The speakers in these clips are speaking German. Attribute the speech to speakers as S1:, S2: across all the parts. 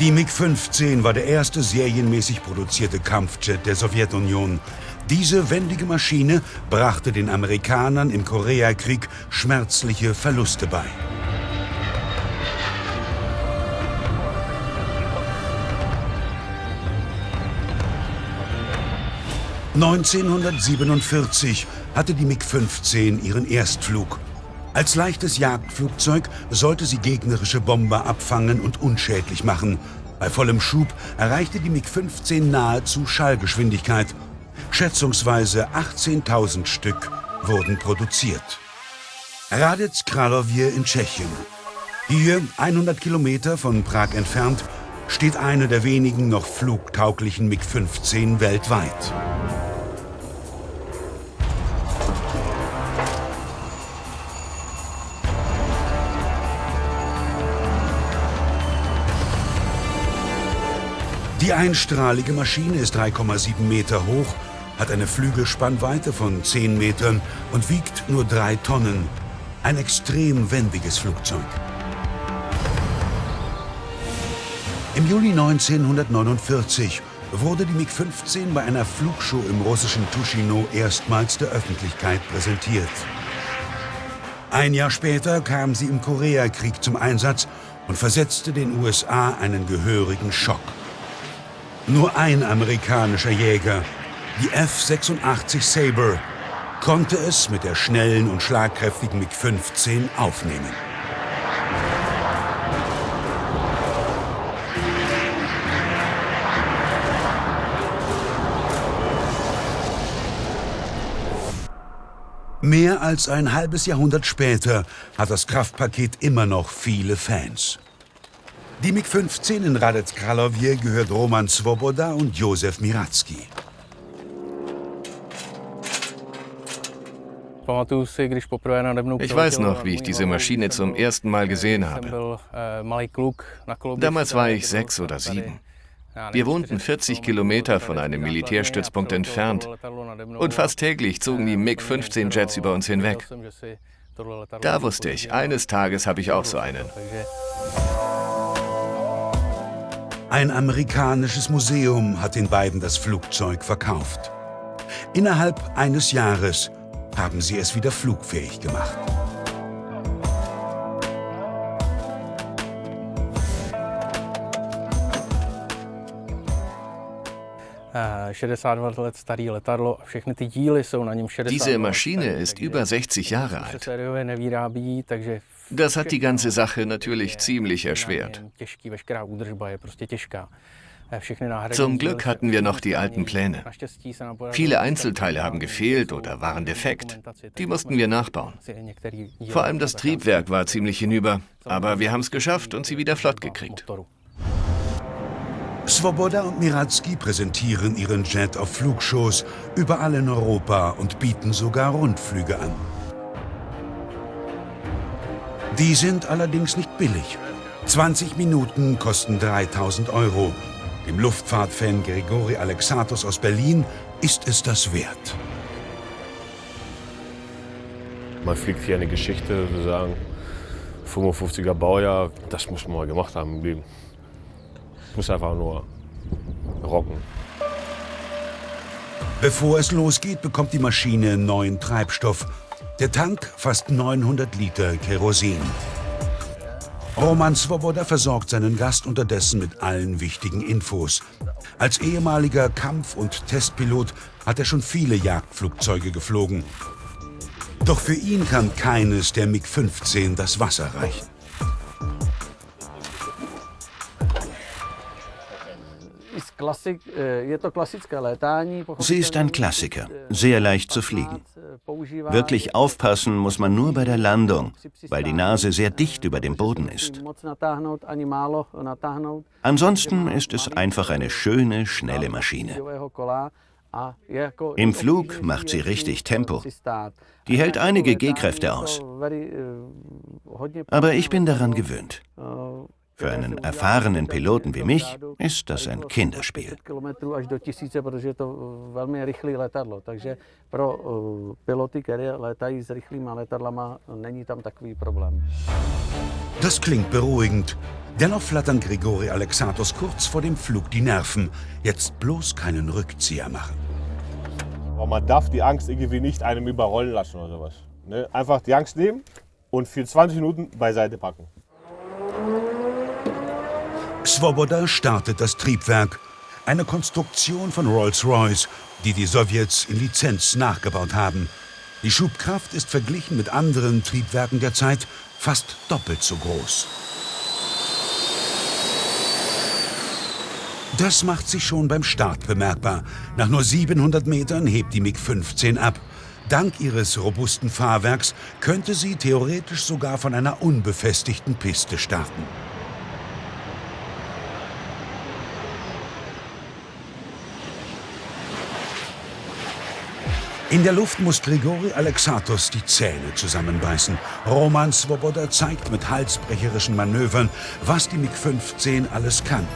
S1: Die MiG-15 war der erste serienmäßig produzierte Kampfjet der Sowjetunion. Diese wendige Maschine brachte den Amerikanern im Koreakrieg schmerzliche Verluste bei. (1947) hatte die MiG-15 ihren Erstflug. Als leichtes Jagdflugzeug sollte sie gegnerische Bomber abfangen und unschädlich machen. Bei vollem Schub erreichte die MiG-15 nahezu Schallgeschwindigkeit. Schätzungsweise 18.000 Stück wurden produziert. Hradec Králové in Tschechien. Hier, 100 Kilometer von Prag entfernt, steht eine der wenigen noch flugtauglichen MiG-15 weltweit. Die einstrahlige Maschine ist 3,7 Meter hoch, hat eine Flügelspannweite von 10 Metern und wiegt nur 3 Tonnen. Ein extrem wendiges Flugzeug. Im Juli 1949 wurde die MiG-15 bei einer Flugshow im russischen Tuschino erstmals der Öffentlichkeit präsentiert. Ein Jahr später kam sie im Koreakrieg zum Einsatz und versetzte den USA einen gehörigen Schock. Nur ein amerikanischer Jäger, die F-86 Sabre, konnte es mit der schnellen und schlagkräftigen MiG-15 aufnehmen. Mehr als ein halbes Jahrhundert später hat das Kraftpaket immer noch viele Fans. Die MiG-15 in Hradec Králové gehört Roman Svoboda und Josef Miratzki.
S2: Ich weiß noch, wie ich diese Maschine zum ersten Mal gesehen habe. Damals war ich 6 oder 7. Wir wohnten 40 Kilometer von einem Militärstützpunkt entfernt und fast täglich zogen die MiG-15-Jets über uns hinweg. Da wusste ich, eines Tages habe ich auch so einen.
S1: Ein amerikanisches Museum hat den beiden das Flugzeug verkauft. Innerhalb eines Jahres haben sie es wieder flugfähig gemacht.
S2: Diese Maschine ist über 60 Jahre alt. Das hat die ganze Sache natürlich ziemlich erschwert. Zum Glück hatten wir noch die alten Pläne. Viele Einzelteile haben gefehlt oder waren defekt. Die mussten wir nachbauen. Vor allem das Triebwerk war ziemlich hinüber, aber wir haben es geschafft und sie wieder flott gekriegt.
S1: Svoboda und Miratzki präsentieren ihren Jet auf Flugshows überall in Europa und bieten sogar Rundflüge an. Die sind allerdings nicht billig. 20 Minuten kosten 3.000 €. Dem Luftfahrtfan Grigori Alexatos aus Berlin ist es das wert.
S3: Man fliegt hier eine Geschichte, sozusagen, 55er Baujahr, das muss man mal gemacht haben im Leben. Muss einfach nur rocken.
S1: Bevor es losgeht, bekommt die Maschine neuen Treibstoff. Der Tank fast 900 Liter Kerosin. Roman Svoboda versorgt seinen Gast unterdessen mit allen wichtigen Infos. Als ehemaliger Kampf- und Testpilot hat er schon viele Jagdflugzeuge geflogen. Doch für ihn kann keines der MiG-15 das Wasser reichen.
S4: Sie ist ein Klassiker, sehr leicht zu fliegen. Wirklich aufpassen muss man nur bei der Landung, weil die Nase sehr dicht über dem Boden ist. Ansonsten ist es einfach eine schöne, schnelle Maschine. Im Flug macht sie richtig Tempo. Die hält einige G-Kräfte aus. Aber ich bin daran gewöhnt. Für einen erfahrenen Piloten wie mich ist das ein Kinderspiel.
S1: Das klingt beruhigend. Dennoch flattern Grigori Alexatos kurz vor dem Flug die Nerven. Jetzt bloß keinen Rückzieher machen.
S3: Aber man darf die Angst irgendwie nicht einem überrollen lassen oder sowas. Ne? Einfach die Angst nehmen und für 20 Minuten beiseite packen.
S1: Svoboda startet das Triebwerk. Eine Konstruktion von Rolls-Royce, die die Sowjets in Lizenz nachgebaut haben. Die Schubkraft ist verglichen mit anderen Triebwerken der Zeit fast doppelt so groß. Das macht sich schon beim Start bemerkbar. Nach nur 700 Metern hebt die MiG-15 ab. Dank ihres robusten Fahrwerks könnte sie theoretisch sogar von einer unbefestigten Piste starten. In der Luft muss Grigori Alexatos die Zähne zusammenbeißen. Roman Svoboda zeigt mit halsbrecherischen Manövern, was die MiG-15 alles kann.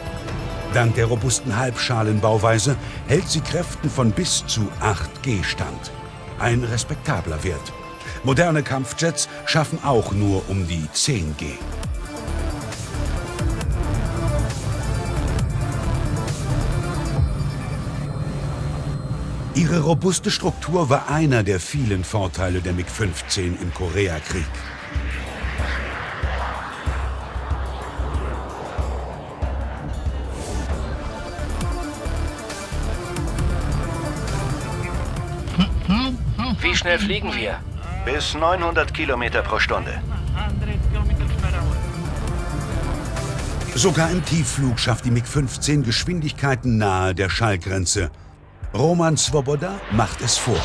S1: Dank der robusten Halbschalenbauweise hält sie Kräften von bis zu 8 G stand. Ein respektabler Wert. Moderne Kampfjets schaffen auch nur um die 10 G. Ihre robuste Struktur war einer der vielen Vorteile der MiG-15 im Koreakrieg.
S5: Wie schnell fliegen wir?
S4: Bis 900 Kilometer pro Stunde.
S1: Sogar im Tiefflug schafft die MiG-15 Geschwindigkeiten nahe der Schallgrenze. Roman Svoboda macht es vor.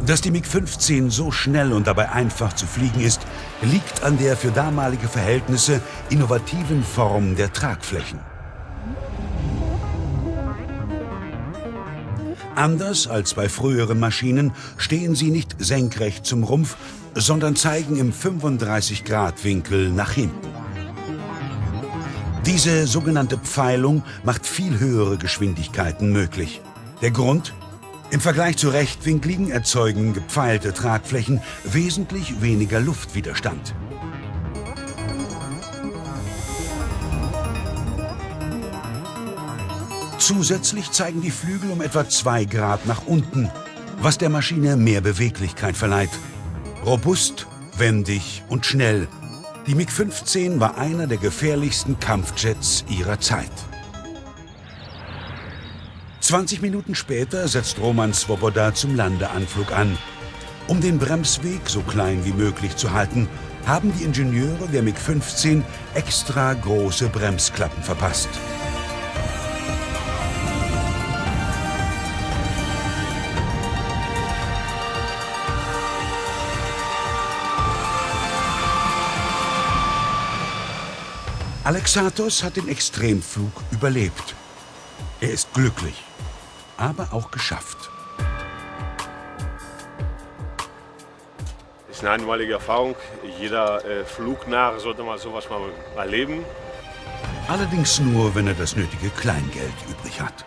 S1: Dass die MiG-15 so schnell und dabei einfach zu fliegen ist, liegt an der für damalige Verhältnisse innovativen Form der Tragflächen. Anders als bei früheren Maschinen stehen sie nicht senkrecht zum Rumpf, sondern zeigen im 35-Grad-Winkel nach hinten. Diese sogenannte Pfeilung macht viel höhere Geschwindigkeiten möglich. Der Grund? Im Vergleich zu rechtwinkligen erzeugen gepfeilte Tragflächen wesentlich weniger Luftwiderstand. Zusätzlich zeigen die Flügel um etwa 2 Grad nach unten, was der Maschine mehr Beweglichkeit verleiht. Robust, wendig und schnell. Die MiG-15 war einer der gefährlichsten Kampfjets ihrer Zeit. 20 Minuten später setzt Roman Svoboda zum Landeanflug an. Um den Bremsweg so klein wie möglich zu halten, haben die Ingenieure der MiG-15 extra große Bremsklappen verpasst. Alexatos hat den Extremflug überlebt. Er ist glücklich, aber auch geschafft.
S3: Das ist eine einmalige Erfahrung. Jeder Flugnarr sollte mal sowas mal erleben.
S1: Allerdings nur, wenn er das nötige Kleingeld übrig hat.